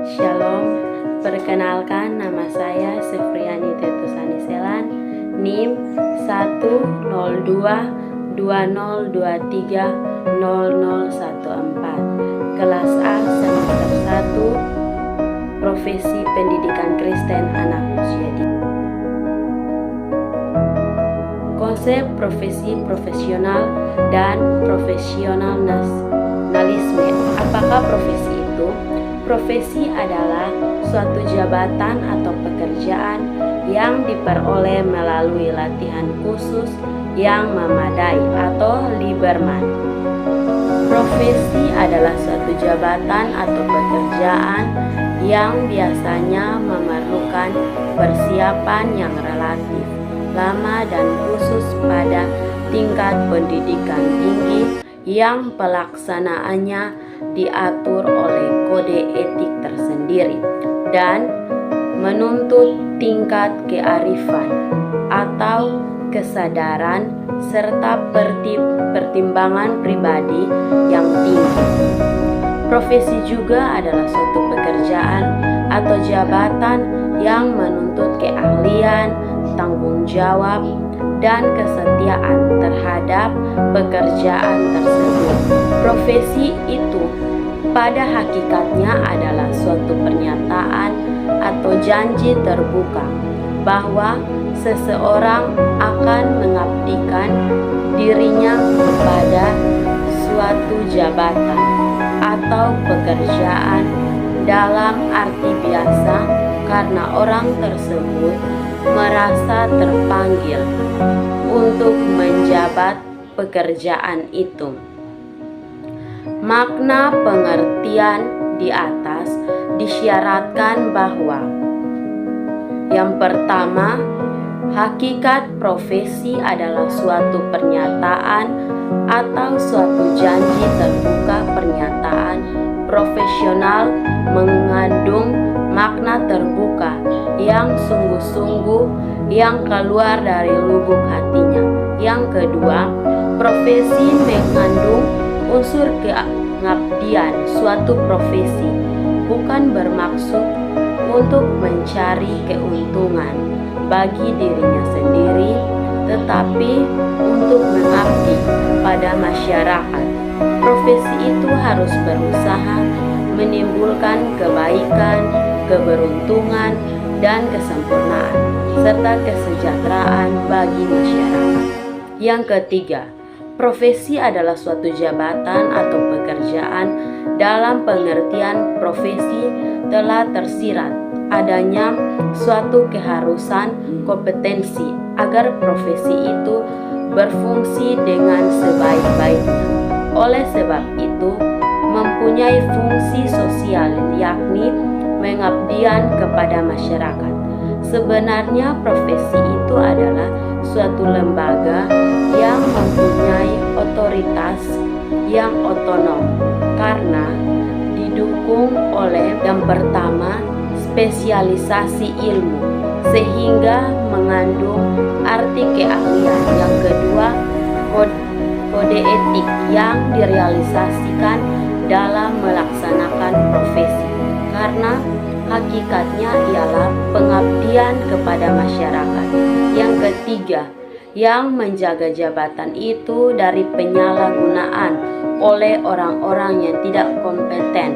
Shalom, perkenalkan nama saya Sefriani Tetusani Selan, NIM 10220230014, kelas A semester 1, Profesi Pendidikan Kristen Anak Usia Dini. Konsep profesi profesional dan profesionalisme. Apakah profesi itu? Profesi adalah suatu jabatan atau pekerjaan yang diperoleh melalui latihan khusus yang memadai atau Lieberman. Profesi adalah suatu jabatan atau pekerjaan yang biasanya memerlukan persiapan yang relatif lama dan khusus pada tingkat pendidikan tinggi yang pelaksanaannya diatur oleh kode etik tersendiri dan menuntut tingkat kearifan atau kesadaran serta pertimbangan pribadi yang tinggi. Profesi juga adalah suatu pekerjaan atau jabatan yang menuntut keahlian, tanggung jawab, dan kesetiaan terhadap pekerjaan tersebut. Profesi itu pada hakikatnya adalah suatu pernyataan atau janji terbuka bahwa seseorang akan mengabdikan dirinya kepada suatu jabatan atau pekerjaan dalam arti biasa karena orang tersebut merasa terpanggil untuk menjabat pekerjaan itu. Makna pengertian di atas disyaratkan bahwa yang pertama, hakikat profesi adalah suatu pernyataan atau suatu janji terbuka. Pernyataan profesional mengandung makna terbuka yang sungguh-sungguh yang keluar dari lubuk hatinya. Yang kedua, profesi mengandung unsur pengabdian. Suatu profesi bukan bermaksud untuk mencari keuntungan bagi dirinya sendiri, tetapi untuk mengabdi pada masyarakat. Profesi itu harus berusaha menimbulkan kebaikan, keberuntungan, dan kesempurnaan, serta kesejahteraan bagi masyarakat. Yang ketiga, profesi adalah suatu jabatan atau pekerjaan. Dalam pengertian profesi telah tersirat adanya suatu keharusan kompetensi agar profesi itu berfungsi dengan sebaik-baiknya. Oleh sebab itu, mempunyai fungsi sosial yakni pengabdian kepada masyarakat. Sebenarnya profesi itu adalah suatu lembaga yang mempunyai otoritas yang otonom karena didukung oleh yang pertama spesialisasi ilmu sehingga mengandung arti keahlian. Yang kedua, kode etik yang direalisasikan dalam melaksanakan profesi karena hakikatnya ialah pengabdian kepada masyarakat. Yang ketiga, yang menjaga jabatan itu dari penyalahgunaan oleh orang-orang yang tidak kompeten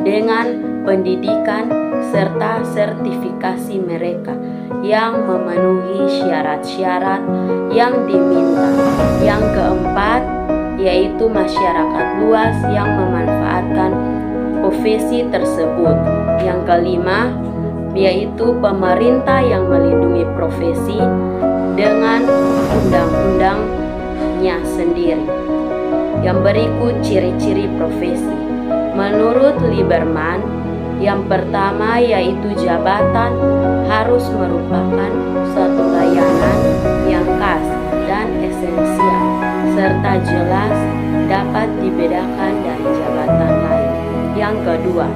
dengan pendidikan serta sertifikasi mereka yang memenuhi syarat-syarat yang diminta. Yang keempat, yaitu masyarakat luas yang memanfaatkan profesi tersebut. Yang kelima, yaitu pemerintah yang melindungi profesi dengan undang-undangnya sendiri. Yang berikut ciri-ciri profesi. Menurut Lieberman, yang pertama yaitu jabatan harus merupakan suatu layanan yang khas dan esensial serta jelas dapat dibedakan dari jabatan lain. Yang kedua,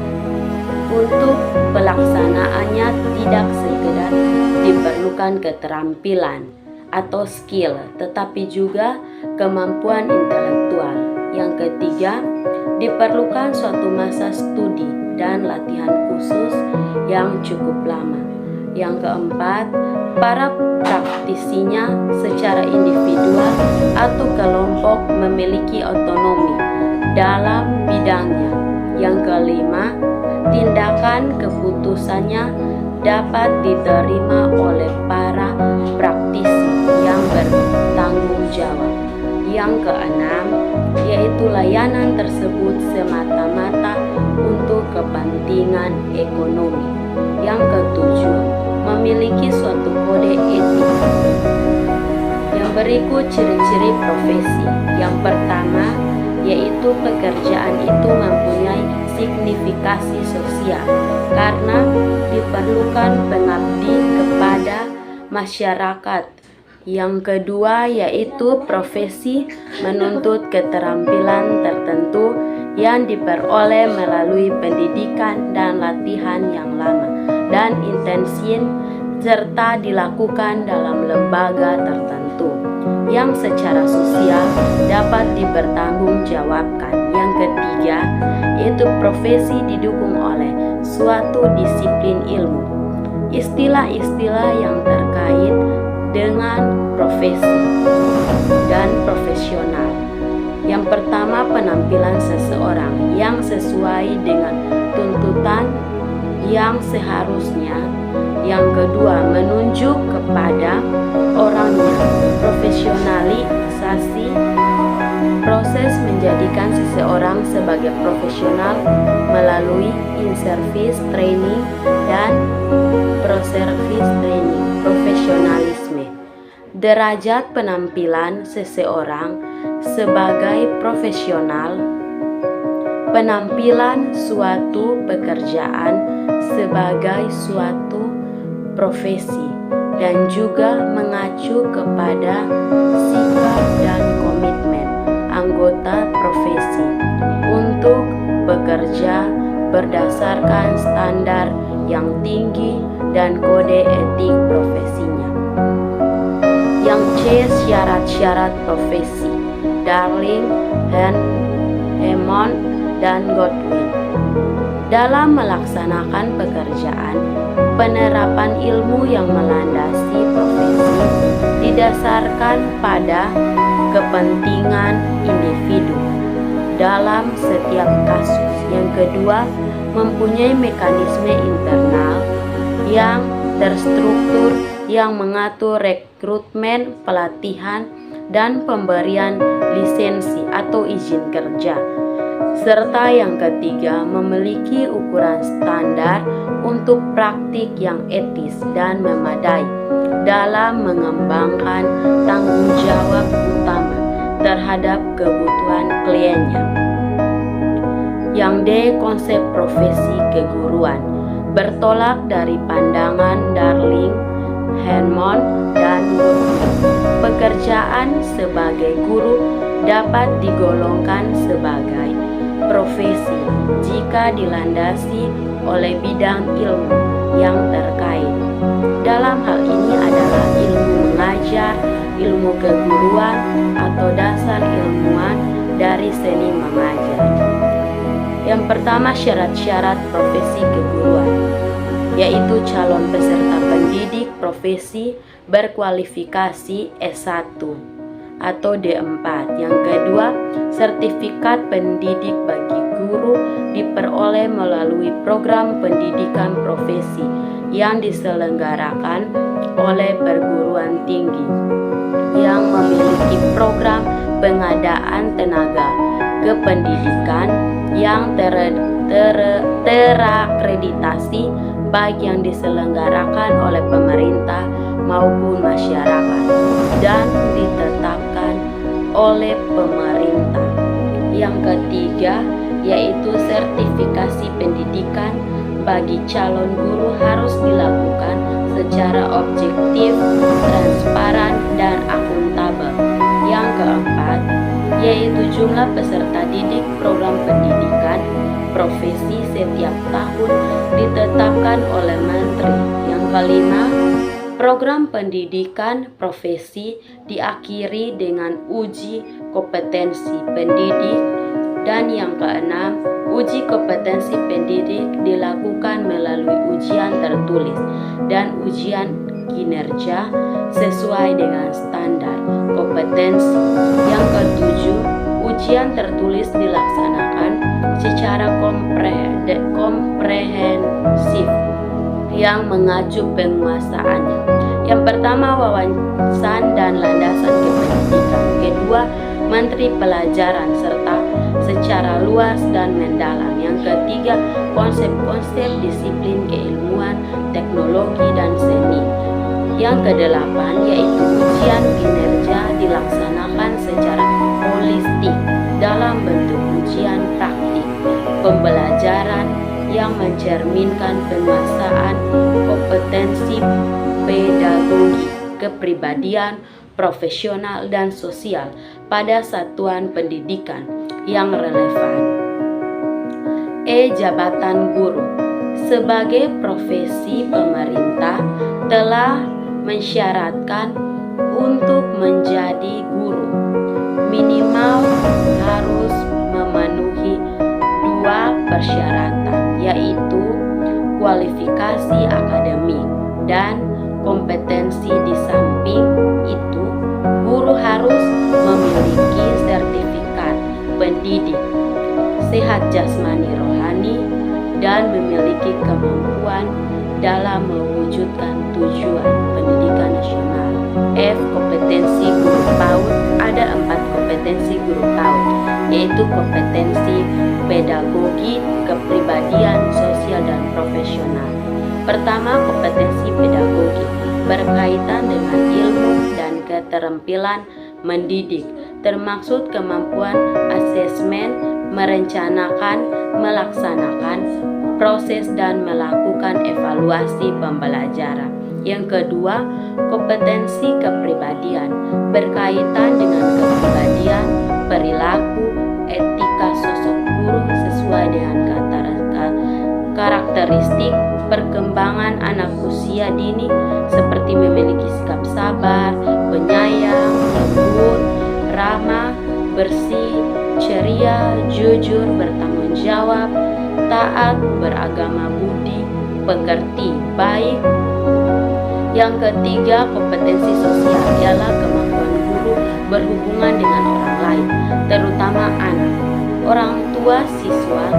untuk pelaksanaannya tidak sekedar diperlukan keterampilan atau skill, tetapi juga kemampuan intelektual. Yang ketiga, diperlukan suatu masa studi dan latihan khusus yang cukup lama. Yang keempat, para praktisinya secara individual atau kelompok memiliki otonomi dalam bidangnya. Yang kelima, tindakan keputusannya dapat diterima oleh para praktisi yang bertanggung jawab. Yang keenam, yaitu layanan tersebut semata-mata untuk kepentingan ekonomi. Yang ketujuh, memiliki suatu kode etik. Yang berikut ciri-ciri profesi. Yang pertama, yaitu pekerjaan itu mempunyai signifikasi sosial karena diperlukan pengabdi kepada masyarakat. Yang kedua, yaitu profesi menuntut keterampilan tertentu yang diperoleh melalui pendidikan dan latihan yang lama dan intensif serta dilakukan dalam lembaga tertentu yang secara sosial dapat dipertanggungjawabkan. Yang ketiga, yaitu profesi didukung oleh suatu disiplin ilmu. Istilah-istilah yang terkait dengan profesi dan profesional. Yang pertama, penampilan seseorang yang sesuai dengan tuntutan yang seharusnya. Yang kedua, menunjuk kepada orangnya. Profesionalisasi, proses menjadikan seseorang sebagai profesional melalui in-service training dan pro-service training. Profesionalisme, derajat penampilan seseorang sebagai profesional, penampilan suatu pekerjaan sebagai suatu profesi, dan juga mengacu kepada sikap dan komitmen anggota profesi untuk bekerja berdasarkan standar yang tinggi dan kode etik profesinya. Yang C, syarat-syarat profesi. Darling, Hammond, dan Godwin. Dalam melaksanakan pekerjaan, penerapan ilmu yang melandasi profesi didasarkan pada kepentingan individu dalam setiap kasus. Yang kedua, mempunyai mekanisme internal yang terstruktur yang mengatur rekrutmen, pelatihan, dan pemberian lisensi atau izin kerja. Serta yang ketiga, memiliki ukuran standar untuk praktik yang etis dan memadai dalam mengembangkan tanggung jawab utama terhadap kebutuhan kliennya. Yang D, konsep profesi keguruan. Bertolak dari pandangan Darling, Hammond, dan Godwin, pekerjaan sebagai guru dapat digolongkan sebagai profesi jika dilandasi oleh bidang ilmu yang terkait. Dalam hal ini adalah ilmu mengajar, ilmu keguruan, atau dasar ilmuwan dari seni mengajar. Yang pertama, syarat-syarat profesi keguruan, yaitu calon peserta pendidik profesi berkualifikasi S1 atau D4. Yang kedua, sertifikat pendidik bagi guru diperoleh melalui program pendidikan profesi yang diselenggarakan oleh perguruan tinggi yang memiliki program pengadaan tenaga kependidikan yang terakreditasi baik yang diselenggarakan oleh pemerintah maupun masyarakat dan ditetapkan oleh pemerintah. Yang ketiga, yaitu sertifikasi pendidikan bagi calon guru harus dilakukan secara objektif, transparan, dan akuntabel. Yang keempat, yaitu jumlah peserta didik program pendidikan profesi setiap tahun ditetapkan oleh Menteri. Yang kelima, program pendidikan profesi diakhiri dengan uji kompetensi pendidik. Dan yang keenam, Uji kompetensi pendidik dilakukan melalui ujian tertulis dan ujian kinerja sesuai dengan standar kompetensi. Yang ketujuh, ujian tertulis dilaksanakan secara komprehensif yang mengacu penguasaannya. Yang pertama, wawasan dan landasan kependidikan. Kedua, menteri pelajaran serta secara luas dan mendalam. Yang ketiga, konsep-konsep disiplin keilmuan, teknologi, dan seni. Yang kedelapan, yaitu ujian kinerja dilaksanakan secara holistik dalam bentuk ujian praktik pembelajaran yang mencerminkan penguasaan kompetensi pedagogi, kepribadian, profesional, dan sosial pada satuan pendidikan yang relevan. Jabatan guru sebagai profesi pemerintah telah mensyaratkan untuk menjadi guru minimal harus memenuhi 2 persyaratan, yaitu kualifikasi akademik dan kompetensi. Di samping itu, guru harus memiliki sertifikat pendidik sehat jasmani rohani dan memiliki kemampuan dalam mewujudkan tujuan pendidikan nasional. Kompetensi guru PAUD. Ada 4 kompetensi guru PAUD, yaitu kompetensi pedagogi, kepribadian, sosial, dan profesional. Pertama, kompetensi pedagogi berkaitan dengan ilmu dan keterampilan mendidik, termaksud kemampuan asesmen, merencanakan, melaksanakan proses, dan melakukan evaluasi pembelajaran. Yang kedua, kompetensi kepribadian berkaitan dengan kepribadian, perilaku, etika sosok guru sesuai dengan karakteristik perkembangan anak usia dini, seperti memiliki sikap sabar, penyayang, lembut, ramah, bersih, ceria, jujur, bertanggung jawab, taat, beragama budi, pengerti, baik. Yang ketiga, kompetensi sosial ialah kemampuan guru berhubungan dengan orang lain, terutama anak, orang tua, siswa,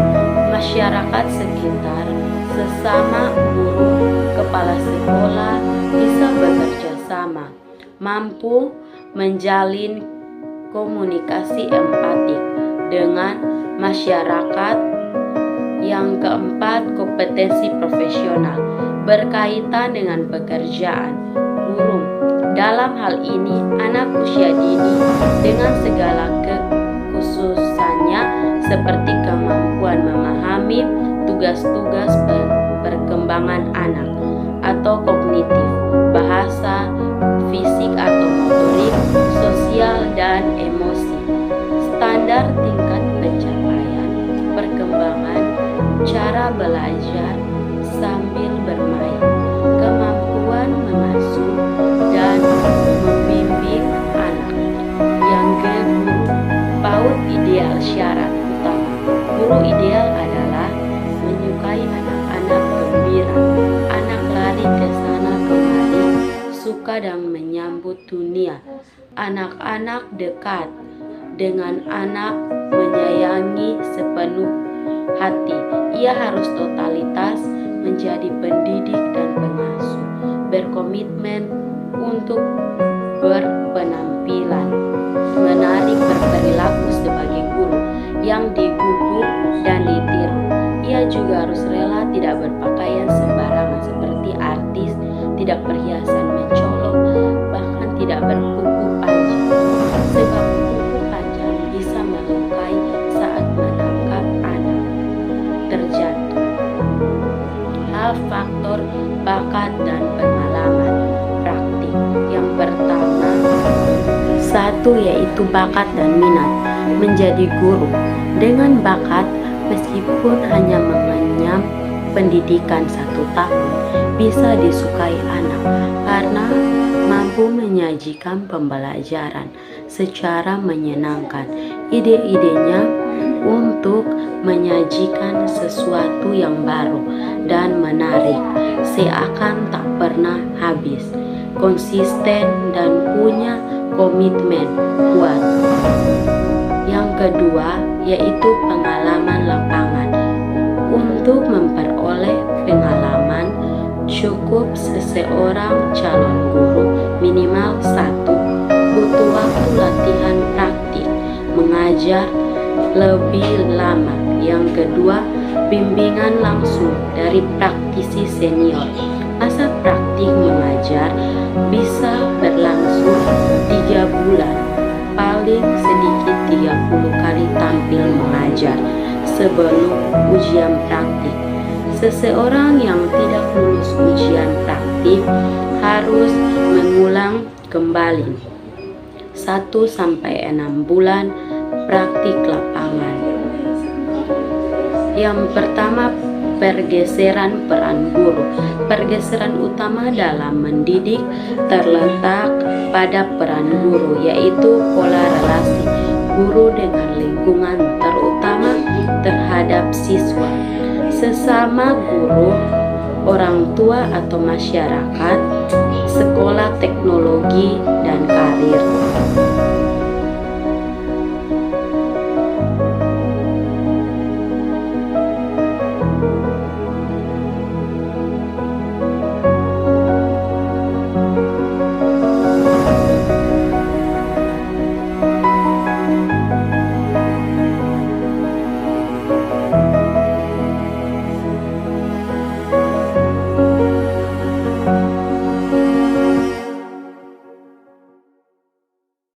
masyarakat sekitar, sesama guru, kepala sekolah, bisa bekerja sama, mampu menjalin komunikasi empatik dengan masyarakat. Yang keempat, kompetensi profesional berkaitan dengan pekerjaan guru. Dalam hal ini, anak usia dini dengan segala kekhususannya seperti kemampuan memahami tugas-tugas perkembangan anak atau kognitif, bahasa, fisik atau motorik, sosial, dan emosi, standar tingkat pencapaian, perkembangan, cara belajar sambil bermain, kemampuan mengasuh dan membimbing anak. Yang kedua, PAUD ideal syarat utama. Guru ideal adalah menyukai anak-anak gembira, anak lari ke sana kemari, suka dan menyambut dunia. Anak-anak dekat dengan anak, menyayangi sepenuh hati. Ia harus totalitas menjadi pendidik dan pengasuh, berkomitmen untuk berpenampilan menarik, berperilaku sebagai guru yang digugu dan ditiru. Ia juga harus rela tidak berpakaian sembarangan seperti artis, tidak perhiasan mencolok, bahkan tidak berkuku panjang, sebab kuku panjang bisa melukai saat menangkap anak terjatuh. Faktor bakat dan pengalaman praktik. Yang pertama, 1 yaitu bakat dan minat menjadi guru. Dengan bakat, meskipun hanya mengenyam pendidikan 1 tahun, bisa disukai anak karena mampu menyajikan pembelajaran secara menyenangkan. Ide-idenya untuk menyajikan sesuatu yang baru dan menarik, seakan tak pernah habis, konsisten dan punya komitmen kuat. Yang kedua yaitu pengalaman lapangan. Untuk memperoleh pengalaman, cukup seseorang calon guru minimal 1 butuh waktu latihan praktik mengajar lebih lama. Yang kedua, bimbingan langsung dari praktisi senior. Masa praktik mengajar bisa berlangsung 3 bulan, paling sedikit 30 kali tampil mengajar sebelum ujian praktik. Seseorang yang tidak lulus ujian praktik harus mengulang kembali 1-6 bulan praktik lapangan. Yang pertama, pergeseran peran guru. Pergeseran utama dalam mendidik terletak pada peran guru, yaitu pola relasi guru dengan lingkungan, terutama terhadap siswa, sesama guru, orang tua atau masyarakat, sekolah, teknologi, dan karir.